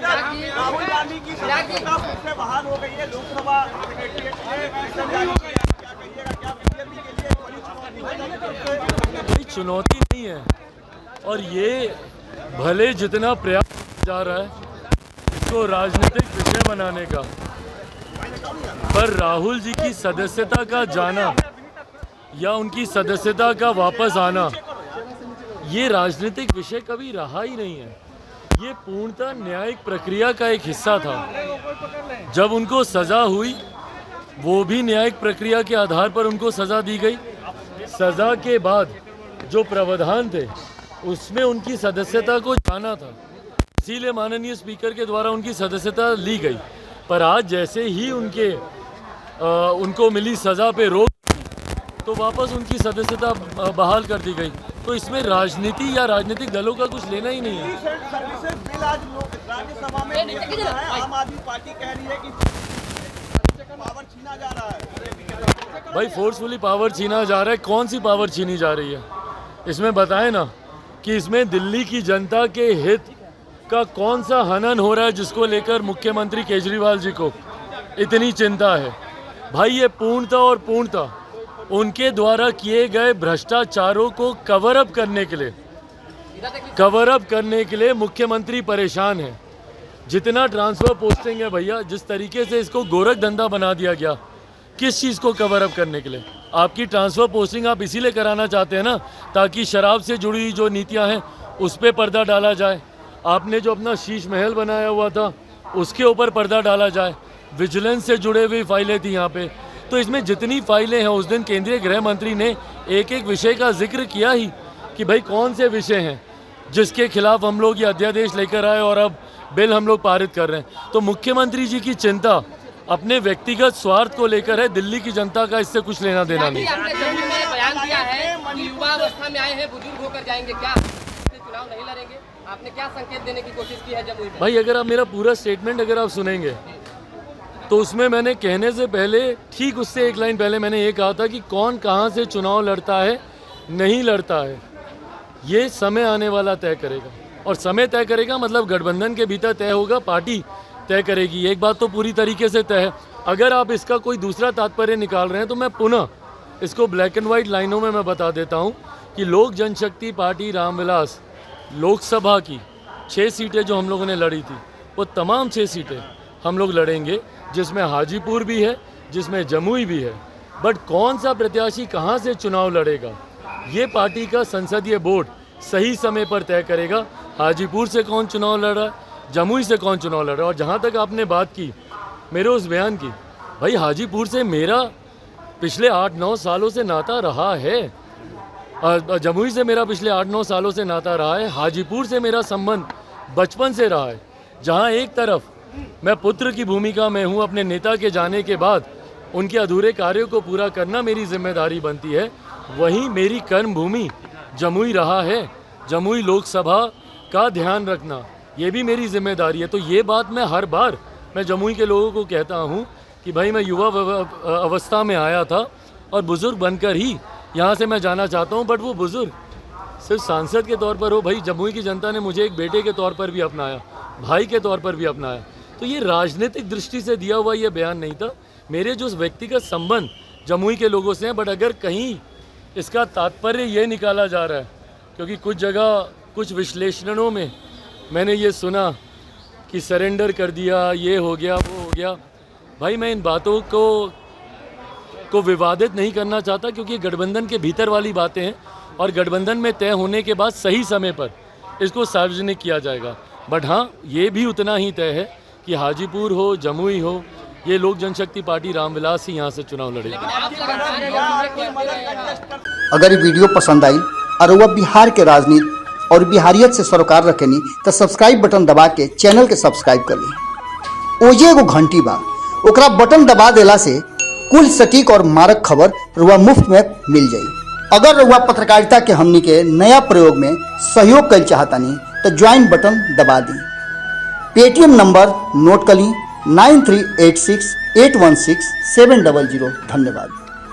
राहुल गांधी की सदस्यता से बाहर हो गई है लोकसभा। चुनौती नहीं है, और ये भले जितना प्रयास जा रहा है इसको राजनीतिक विषय बनाने का, पर राहुल जी की सदस्यता का जाना या उनकी सदस्यता का वापस आना ये राजनीतिक विषय कभी रहा ही नहीं है। ये पूर्णतः न्यायिक प्रक्रिया का एक हिस्सा था। जब उनको सज़ा हुई वो भी न्यायिक प्रक्रिया के आधार पर उनको सज़ा दी गई। सज़ा के बाद जो प्रावधान थे उसमें उनकी सदस्यता को जाना था, इसीलिए माननीय स्पीकर के द्वारा उनकी सदस्यता ली गई। पर आज जैसे ही उनको मिली सज़ा पे रोक तो वापस उनकी सदस्यता बहाल कर दी गई। तो इसमें राजनीति या राजनीतिक दलों का कुछ लेना ही नहीं है। सर्विसेज बिल आज राज्यसभा में है। आम आदमी पार्टी कह रही है कि पावर छीना जा रहा है। भाई फोर्सफुली पावर छीना जा रहा है, कौन सी पावर छीनी जा रही है इसमें बताएं ना, कि इसमें दिल्ली की जनता के हित का कौन सा हनन हो रहा है जिसको लेकर मुख्यमंत्री केजरीवाल जी को इतनी चिंता है। भाई ये पूर्णतः उनके द्वारा किए गए भ्रष्टाचारों को कवर अप करने के लिए मुख्यमंत्री परेशान है। जितना ट्रांसफर पोस्टिंग है भैया, जिस तरीके से इसको गोरख धंधा बना दिया गया, किस चीज़ को कवर अप करने के लिए? आपकी ट्रांसफ़र पोस्टिंग आप इसीलिए कराना चाहते हैं ना, ताकि शराब से जुड़ी जो नीतियां हैं उस पर पर्दा डाला जाए। आपने जो अपना शीश महल बनाया हुआ था उसके ऊपर पर्दा डाला जाए। विजिलेंस से जुड़े हुई फाइलें थी यहाँ पे। तो इसमें जितनी फाइलें हैं, उस दिन केंद्रीय गृह मंत्री ने एक एक विषय का जिक्र किया ही कि भाई कौन से विषय हैं जिसके खिलाफ हम लोग ये अध्यादेश लेकर आए और अब बिल हम लोग पारित कर रहे हैं। तो मुख्यमंत्री जी की चिंता अपने व्यक्तिगत स्वार्थ को लेकर है, दिल्ली की जनता का इससे कुछ लेना देना नहीं। आपने जम्मू में बयान दिया है कि युवा अवस्था में आए हैं, बुजुर्ग होकर जाएंगे, क्या चुनाव नहीं लड़ेंगे? आपने क्या संकेत देने की कोशिश की है जम्मू में? भाई अगर आप मेरा पूरा स्टेटमेंट अगर आप सुनेंगे तो उसमें मैंने कहने से पहले, ठीक उससे एक लाइन पहले मैंने ये कहा था कि कौन कहाँ से चुनाव लड़ता है नहीं लड़ता है ये समय आने वाला तय करेगा। और समय तय करेगा मतलब गठबंधन के भीतर तय होगा, पार्टी तय करेगी। एक बात तो पूरी तरीके से तय है। अगर आप इसका कोई दूसरा तात्पर्य निकाल रहे हैं तो मैं पुनः इसको ब्लैक एंड वाइट लाइनों में मैं बता देता हूं कि लोक जनशक्ति पार्टी रामविलास लोकसभा की 6 सीटें जो हम लोगों ने लड़ी थी, वो तमाम 6 सीटें हम लोग लड़ेंगे, जिसमें हाजीपुर भी है, जिसमें जमुई भी है। बट कौन सा प्रत्याशी कहाँ से चुनाव लड़ेगा ये पार्टी का संसदीय बोर्ड सही समय पर तय करेगा। हाजीपुर से कौन चुनाव लड़ रहा है, जमुई से कौन चुनाव लड़ रहा है। और जहाँ तक आपने बात की मेरे उस बयान की, भाई हाजीपुर से मेरा पिछले 8-9 सालों से नाता रहा है, जमुई से मेरा पिछले 8-9 सालों से नाता रहा है, हाजीपुर से मेरा संबंध बचपन से रहा है। जहाँ एक तरफ मैं पुत्र की भूमिका में हूँ, अपने नेता के जाने के बाद उनके अधूरे कार्यों को पूरा करना मेरी जिम्मेदारी बनती है, वहीं मेरी कर्म भूमि जमुई रहा है। जमुई लोकसभा का ध्यान रखना ये भी मेरी जिम्मेदारी है। तो ये बात मैं हर बार मैं जमुई के लोगों को कहता हूँ कि भाई मैं युवा अवस्था में आया था और बुज़ुर्ग बनकर ही यहाँ से मैं जाना चाहता हूँ। बट वो बुज़ुर्ग सिर्फ सांसद के तौर पर हो, भाई जमुई की जनता ने मुझे एक बेटे के तौर पर भी अपनाया, भाई के तौर पर भी अपनाया। तो ये राजनीतिक दृष्टि से दिया हुआ ये बयान नहीं था, मेरे जो व्यक्तिगत संबंध जमुई के लोगों से हैं। बट अगर कहीं इसका तात्पर्य ये निकाला जा रहा है, क्योंकि कुछ जगह कुछ विश्लेषणों में मैंने ये सुना कि सरेंडर कर दिया, ये हो गया, वो हो गया। भाई मैं इन बातों को विवादित नहीं करना चाहता, क्योंकि गठबंधन के भीतर वाली बातें हैं और गठबंधन में तय होने के बाद सही समय पर इसको सार्वजनिक किया जाएगा। बट हाँ, ये भी उतना ही तय है कि हाजीपुर हो, जमुई हो, ये लोक जनशक्ति पार्टी रामविलास ही यहाँ से चुनाव लड़ेगी। अगर ये वीडियो पसंद आई और वह बिहार के राजनीति और बिहारियत से सरोकार रखेनी तो सब्सक्राइब बटन दबा के चैनल के सब्सक्राइब कर ली। ओजे एगो घंटी बा, ओकरा बटन दबा देला से कुल सटीक और मारक खबर रुआ मुफ्त में मिल जाई। अगर रुआ पत्रकारिता के हमनी के नया प्रयोग में सहयोग कर चाहतानी तो ज्वाइन बटन दबा दी। पेटीएम नंबर नोट कर ली 9386816700। धन्यवाद।